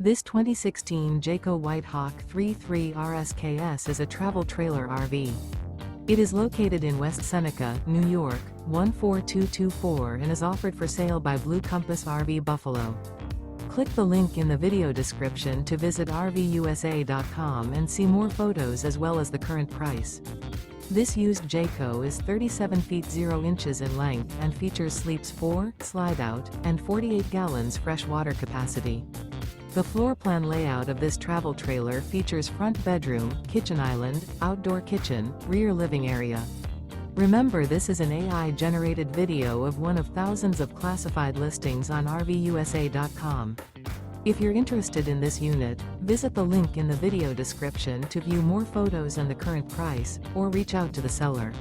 This 2016 Jayco White Hawk 3.3 RSKS is a travel trailer RV. It is located in West Seneca, New York, 14224 and is offered for sale by Blue Compass RV Buffalo. Click the link in the video description to visit RVUSA.com and see more photos as well as the current price. This used Jayco is 37 feet 0 inches in length and features sleeps 4, slide-out, and 48 gallons fresh water capacity. The floor plan layout of this travel trailer features front bedroom, kitchen island, outdoor kitchen, rear living area. Remember, this is an AI-generated video of one of thousands of classified listings on RVUSA.com. If you're interested in this unit, visit the link in the video description to view more photos and the current price, or reach out to the seller.